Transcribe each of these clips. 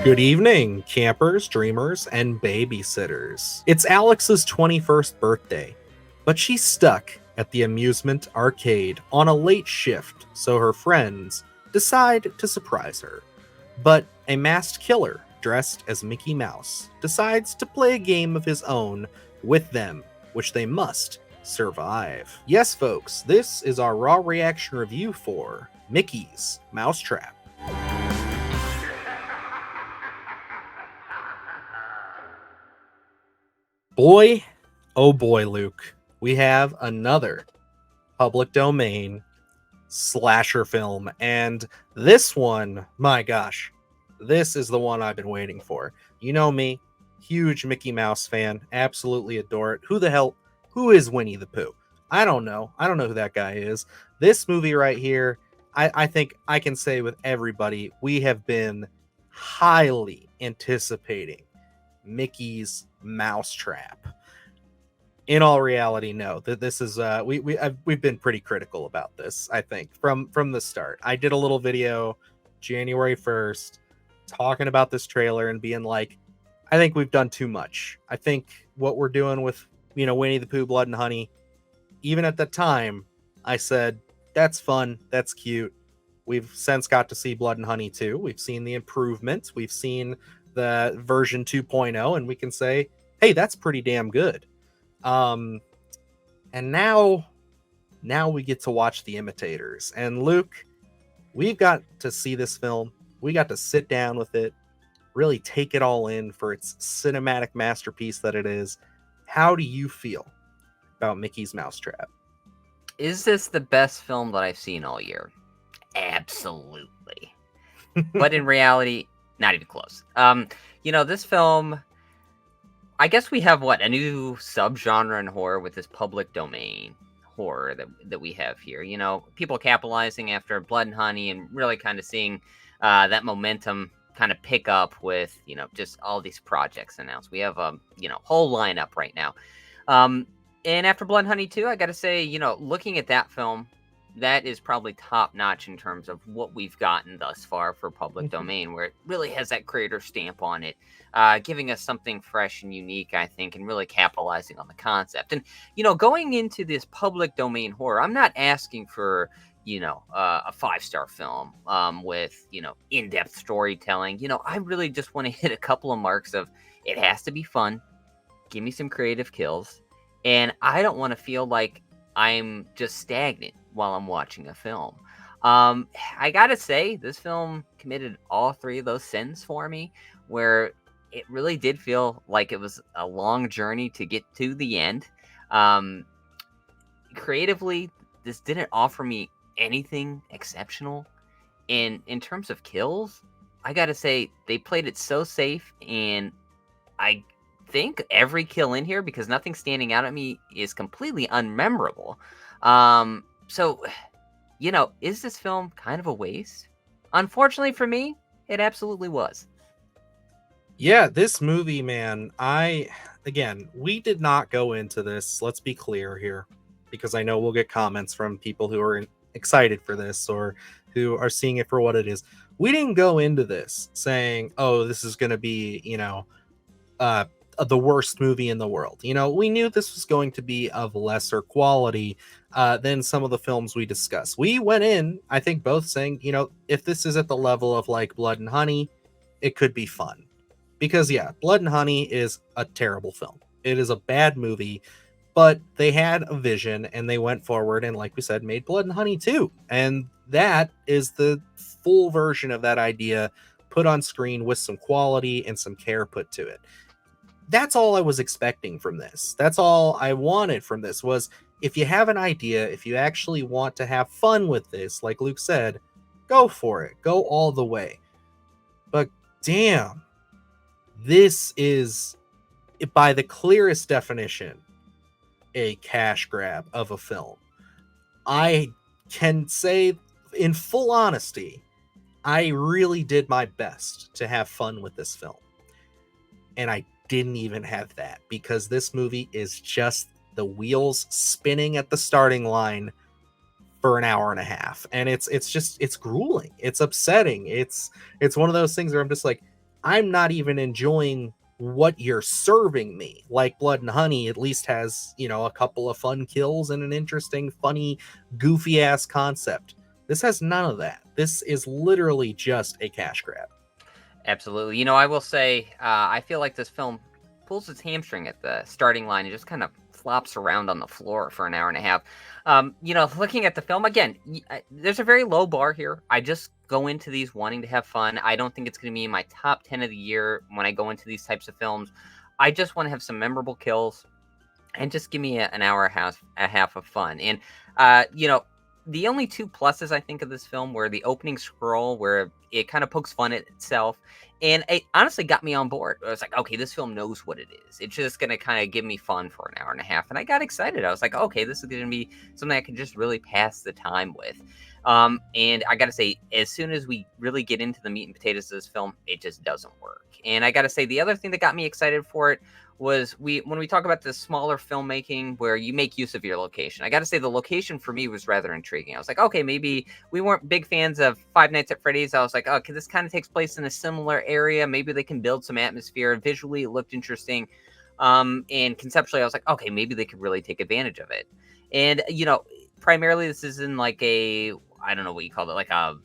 Good evening, campers, dreamers, and babysitters. It's Alex's 21st birthday, but she's stuck at the amusement arcade on a late shift, so her friends decide to surprise her. But a masked killer dressed as Mickey Mouse decides to play a game of his own with them, which they must survive. Yes, folks, this is our raw reaction review for Mickey's Mousetrap. Boy, oh boy, Luke, we have another public domain slasher film. And this one, my gosh, this is the one I've been waiting for. You know me, huge Mickey Mouse fan, absolutely adore it. Who is Winnie the Pooh? I don't know who that guy is. This movie right here, I think I can say with everybody, we have been highly anticipating Mickey's Mousetrap. In all reality, no. That this is we've been pretty critical about this. I think from the start. I did a little video January 1st talking about this trailer and being like, I think we've done too much. I think what we're doing with Winnie the Pooh, Blood and Honey. Even at the time, I said that's fun, that's cute. We've since got to see Blood and Honey 2. We've seen the improvements. We've seen the version 2.0, and we can say, hey, that's pretty damn good. And now we get to watch The Imitators. And Luke, we've got to see this film. We got to sit down with it, really take it all in for its cinematic masterpiece that it is. How do you feel about Mickey's Mousetrap? Is this the best film that I've seen all year? Absolutely. But in reality, not even close. This film, I guess we have a new subgenre in horror with this public domain horror that we have here. People capitalizing after Blood and Honey and really kind of seeing that momentum kind of pick up with, just all these projects announced. We have a, whole lineup right now. And after Blood and Honey 2, I got to say, looking at that film, that is probably top notch in terms of what we've gotten thus far for public domain, where it really has that creator stamp on it, giving us something fresh and unique, I think, and really capitalizing on the concept. And, going into this public domain horror, I'm not asking for, a 5-star film with, in-depth storytelling. I really just want to hit a couple of marks of it has to be fun. Give me some creative kills. And I don't want to feel like I'm just stagnant while I'm watching a film. I gotta say, this film committed all three of those sins for me, where it really did feel like it was a long journey to get to the end. Creatively, this didn't offer me anything exceptional. And in terms of kills, I gotta say, they played it so safe, and I think every kill in here, because nothing standing out at me, is completely unmemorable. So, is this film kind of a waste? Unfortunately for me, it absolutely was. Yeah, this movie, man, we did not go into this, let's be clear here, because I know we'll get comments from people who are excited for this or who are seeing it for what it is. We didn't go into this saying, oh, this is going to be, the worst movie in the world. We knew this was going to be of lesser quality than some of the films we discussed. We went in, I think, both saying, if this is at the level of like Blood and Honey, it could be fun. Because, yeah, Blood and Honey is a terrible film. It is a bad movie, but they had a vision and they went forward and, like we said, made Blood and Honey too. And that is the full version of that idea put on screen with some quality and some care put to it. That's all I was expecting from this. That's all I wanted from this was, if you have an idea, if you actually want to have fun with this, like Luke said, go for it. Go all the way. But damn, this is, by the clearest definition, a cash grab of a film. I can say in full honesty, I really did my best to have fun with this film. And I didn't even have that, because this movie is just the wheels spinning at the starting line for an hour and a half, and it's grueling, it's upsetting, it's one of those things where I'm just like, I'm not even enjoying what you're serving me. Like Blood and Honey at least has, a couple of fun kills and an interesting, funny, goofy ass concept. This has none of that. This is literally just a cash grab. Absolutely. I will say, I feel like this film pulls its hamstring at the starting line and just kind of flops around on the floor for an hour and a half. Looking at the film again, there's a very low bar here. I just go into these wanting to have fun. I don't think it's going to be in my top 10 of the year when I go into these types of films. I just want to have some memorable kills and just give me an hour and a half of fun. And, the only two pluses I think of this film were the opening scroll, where it kind of pokes fun at itself, and it honestly got me on board. I was like, okay, this film knows what it is. It's just going to kind of give me fun for an hour and a half, and I got excited. I was like, okay, this is going to be something I can just really pass the time with. And I got to say, as soon as we really get into the meat and potatoes of this film, it just doesn't work. And I got to say, the other thing that got me excited for it was when we talk about the smaller filmmaking where you make use of your location. I got to say the location for me was rather intriguing. I was like, okay, maybe we weren't big fans of Five Nights at Freddy's. I was like, okay, this kind of takes place in a similar area. Maybe they can build some atmosphere. Visually, it looked interesting. And conceptually, I was like, okay, maybe they could really take advantage of it. And, primarily this is in like I don't know what you call it, like a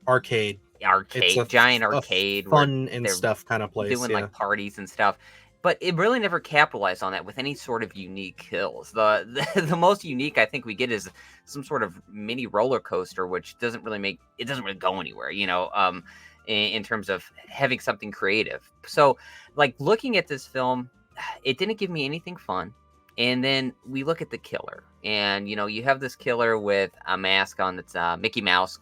Arcade. Giant arcade, fun and stuff kind of place. Doing like parties and stuff. But it really never capitalized on that with any sort of unique kills. The most unique I think we get is some sort of mini roller coaster, which doesn't really go anywhere, in terms of having something creative. So, like, looking at this film, it didn't give me anything fun. And then we look at the killer, and you have this killer with a mask on that's Mickey Mouse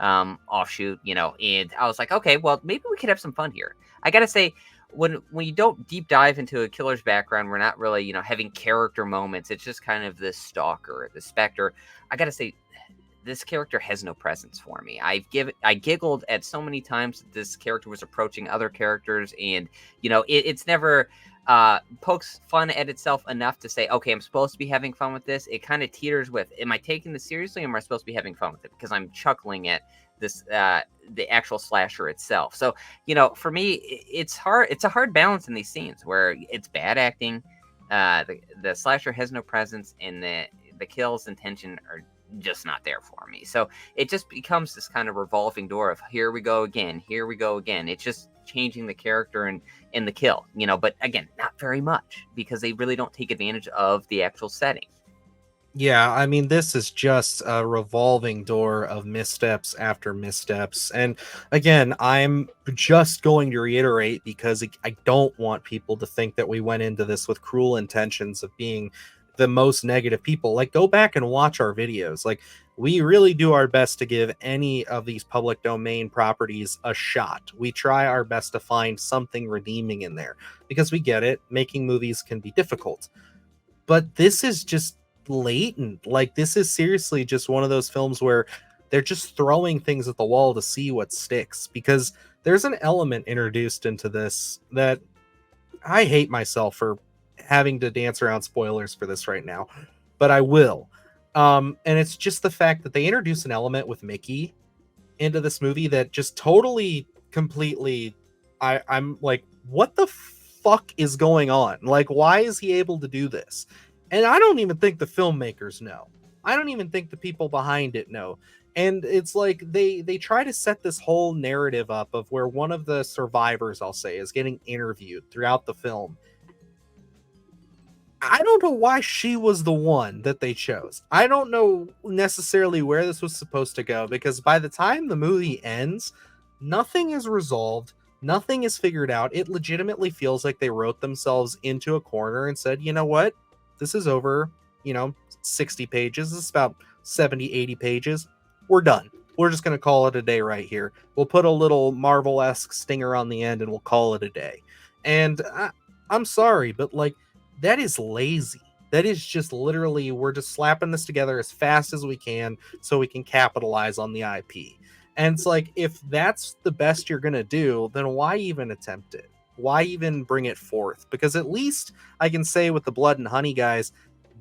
offshoot, and I was like, okay, well, maybe we could have some fun here. I gotta say, when you don't deep dive into a killer's background, we're not really, having character moments. It's just kind of this stalker, the specter. I gotta say, this character has no presence for me. I giggled at so many times that this character was approaching other characters, and it's never pokes fun at itself enough to say, okay, I'm supposed to be having fun with this. It kind of teeters with, am I taking this seriously, or am I supposed to be having fun with it? Because I'm chuckling at this the actual slasher itself. So for me, it's hard. It's a hard balance in these scenes where it's bad acting, the slasher has no presence, and the kills and tension are just not there for me. So it just becomes this kind of revolving door of here we go again. It's just changing the character and the kill, but again, not very much, because they really don't take advantage of the actual setting. Yeah, I mean, this is just a revolving door of missteps after missteps. And again, I'm just going to reiterate, because I don't want people to think that we went into this with cruel intentions of being the most negative people. Like, go back and watch our videos. Like, we really do our best to give any of these public domain properties a shot. We try our best to find something redeeming in there, because we get it. Making movies can be difficult. But this is just blatant. Like, this is seriously just one of those films where they're just throwing things at the wall to see what sticks, because there's an element introduced into this that I hate myself for having to dance around spoilers for this right now, but I will. And it's just the fact that they introduce an element with Mickey into this movie that just totally, completely, I'm like, what the fuck is going on? Like, why is he able to do this? And I don't even think the filmmakers know. I don't even think the people behind it know. And it's like they try to set this whole narrative up of where one of the survivors, I'll say, is getting interviewed throughout the film. I don't know why she was the one that they chose. I don't know necessarily where this was supposed to go, because by the time the movie ends, nothing is resolved. Nothing is figured out. It legitimately feels like they wrote themselves into a corner and said, you know what? This is over, 60 pages. This is about 70, 80 pages. We're done. We're just going to call it a day right here. We'll put a little Marvel-esque stinger on the end and we'll call it a day. And I'm sorry, but like, that is lazy. That is just literally, we're just slapping this together as fast as we can so we can capitalize on the IP. And it's like, if that's the best you're going to do, then why even attempt it? Why even bring it forth? Because at least I can say with the Blood and Honey guys,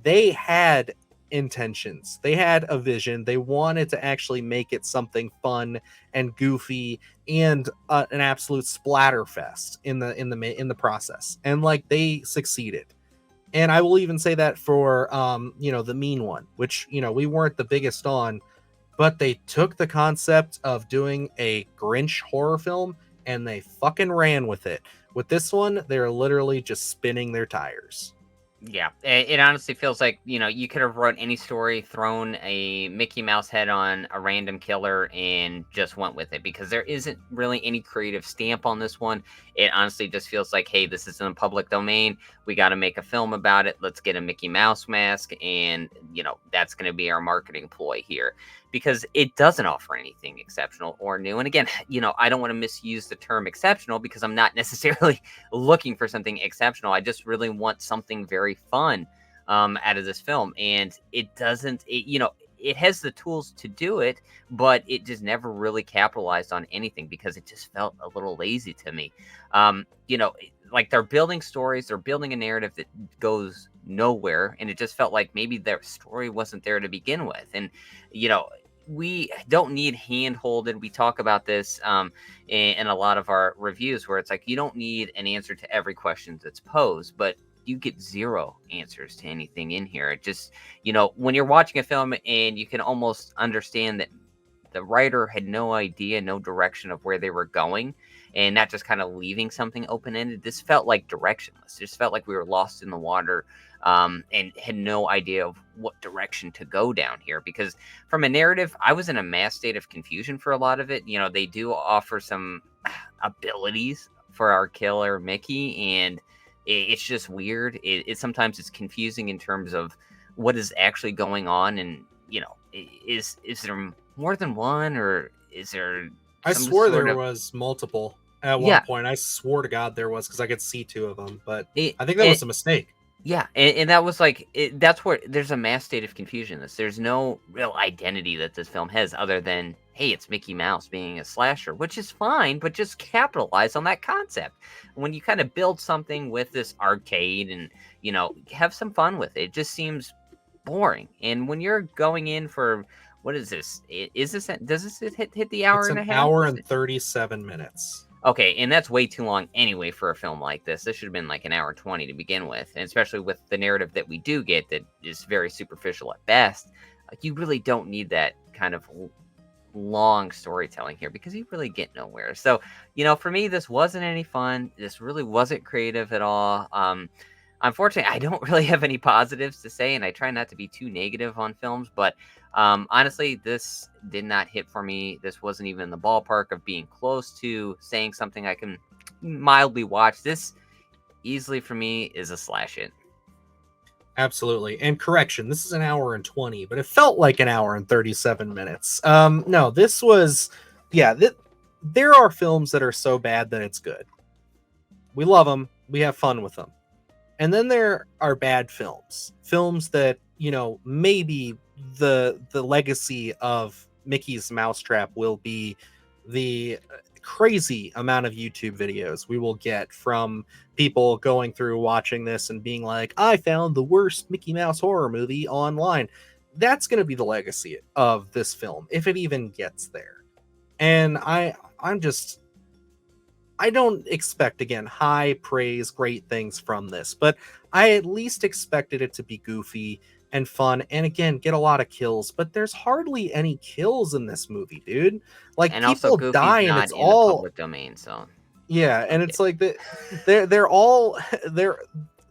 they had intentions. They had a vision. They wanted to actually make it something fun and goofy and an absolute splatterfest in the process. And like they succeeded. And I will even say that for the mean one, which we weren't the biggest on, but they took the concept of doing a Grinch horror film and they fucking ran with it. With this one, they're literally just spinning their tires. Yeah, it honestly feels like, you could have wrote any story, thrown a Mickey Mouse head on a random killer, and just went with it, because there isn't really any creative stamp on this one. It honestly just feels like, hey, this is in the public domain. We got to make a film about it. Let's get a Mickey Mouse mask, and, that's going to be our marketing ploy here, because it doesn't offer anything exceptional or new. And again, I don't want to misuse the term exceptional, because I'm not necessarily looking for something exceptional. I just really want something very fun out of this film, and it doesn't. It has the tools to do it, but it just never really capitalized on anything, because it just felt a little lazy to me. Like they're building stories, they're building a narrative that goes nowhere, and it just felt like maybe their story wasn't there to begin with. And we don't need hand-holded. We talk about this in a lot of our reviews, where it's like, you don't need an answer to every question that's posed, but you get zero answers to anything in here. It just, when you're watching a film and you can almost understand that the writer had no idea, no direction of where they were going, and not just kind of leaving something open-ended. This felt like directionless. It just felt like we were lost in the water, and had no idea of what direction to go down here. Because from a narrative, I was in a mass state of confusion for a lot of it. They do offer some abilities for our killer Mickey, and it's just weird. It sometimes it's confusing in terms of what is actually going on, and is there more than one, or is there? I swore there was multiple at one point. I swore to God there was, because I could see two of them, but I think that was a mistake. Yeah, and that was like, that's where there's a mass state of confusion. There's no real identity that this film has, other than, hey, it's Mickey Mouse being a slasher, which is fine, but just capitalize on that concept. When you kind of build something with this arcade and, have some fun with it, it just seems boring. And when you're going in for, what is this? Does this hit the hour and a half? It's an hour and 37 minutes. Okay, and that's way too long anyway for a film like this. This should have been like an hour 20 to begin with, and especially with the narrative that we do get that is very superficial at best. Like, you really don't need that kind of long storytelling here, because you really get nowhere. So, for me, this wasn't any fun. This really wasn't creative at all. Unfortunately, I don't really have any positives to say, and I try not to be too negative on films, but honestly, this did not hit for me. This wasn't even in the ballpark of being close to saying something I can mildly watch. This easily, for me, is a slash hit. Absolutely. And correction, this is an hour and 20, but it felt like an hour and 37 minutes. No, this was, there are films that are so bad that it's good. We love them. We have fun with them. And then there are bad films that, maybe the legacy of Mickey's Mousetrap will be the crazy amount of YouTube videos we will get from people going through watching this and being like, I found the worst Mickey Mouse horror movie online. That's going to be the legacy of this film, if it even gets there. And I don't expect, again, high praise, great things from this, but I at least expected it to be goofy and fun, and again, get a lot of kills. But there's hardly any kills in this movie, dude. Like, and people die, and it's all the public domain. So yeah, and it's like they're all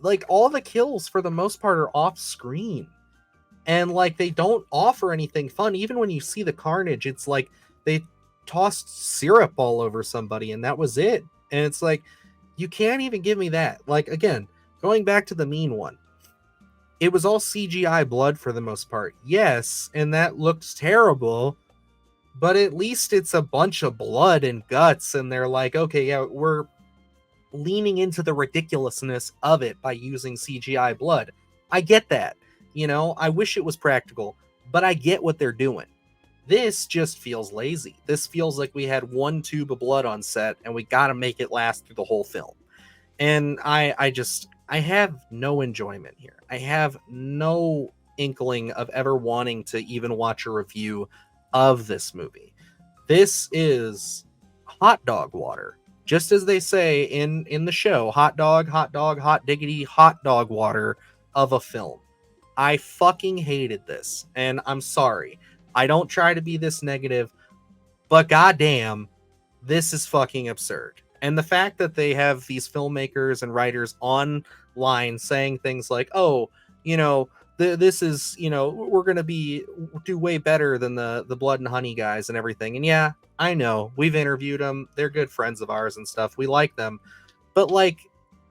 like, all the kills for the most part are off screen, and like they don't offer anything fun. Even when you see the carnage, it's like they tossed syrup all over somebody and that was it. And it's like, you can't even give me that. Like, again, going back to the mean one, it was all CGI blood for the most part. Yes, and that looked terrible, but at least it's a bunch of blood and guts, and they're like, okay, yeah, we're leaning into the ridiculousness of it by using CGI blood. I get that. I wish it was practical, but I get what they're doing. This just feels lazy. This feels like we had one tube of blood on set and we got to make it last through the whole film. And I have no enjoyment here. I have no inkling of ever wanting to even watch a review of this movie. This is hot dog water. Just as they say in the show, hot dog, hot diggity, hot dog water of a film. I fucking hated this, and I'm sorry. I don't try to be this negative, but goddamn, this is fucking absurd. And the fact that they have these filmmakers and writers online saying things like, "Oh, you know, this is, you know, we're gonna do way better than the Blood and Honey guys and everything." And yeah, I know we've interviewed them; they're good friends of ours and stuff. We like them, but like,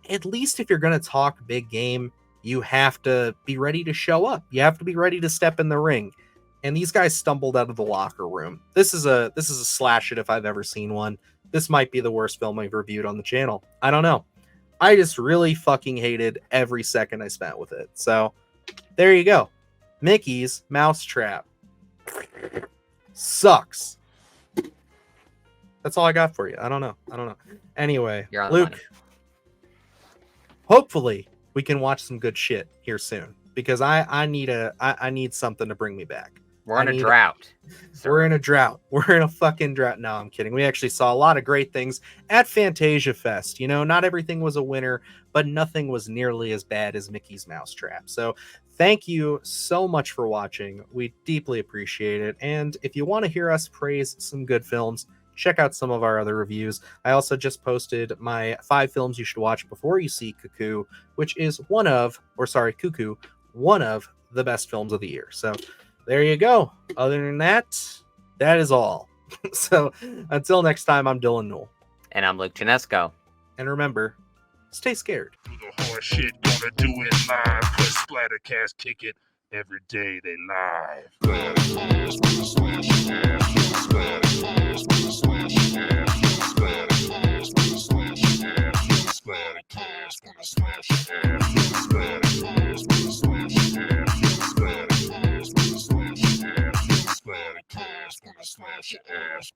at least if you're gonna talk big game, you have to be ready to show up. You have to be ready to step in the ring. And these guys stumbled out of the locker room. This is a slash it if I've ever seen one. This might be the worst film I've reviewed on the channel. I don't know. I just really fucking hated every second I spent with it. So there you go. Mickey's Mousetrap sucks. That's all I got for you. I don't know. Anyway, Luke, hopefully we can watch some good shit here soon, because I need something to bring me back. We're in a drought. We're in a drought. We're in a fucking drought. No, I'm kidding. We actually saw a lot of great things at Fantasia Fest. You know, not everything was a winner, but nothing was nearly as bad as Mickey's Mousetrap. So thank you so much for watching. We deeply appreciate it. And if you want to hear us praise some good films, check out some of our other reviews. I also just posted my 5 films you should watch before you see Cuckoo, which is Cuckoo, one of the best films of the year. So there you go. Other than that, that is all. So until next time, I'm Dylan Newell. And I'm Luke Chinesco. And remember, stay scared. Do the hard shit, gonna do it live. Cause Splattercast kick it every day they live. Splattercast, gonna slash your ass. Splattercast, gonna slash your ass. Splattercast, gonna slash your ass. Splattercast, gonna slash your ass. Splattercast, gonna slash your ass. Splattercast, gonna slash your ass. Splattercast, gonna slash your ass.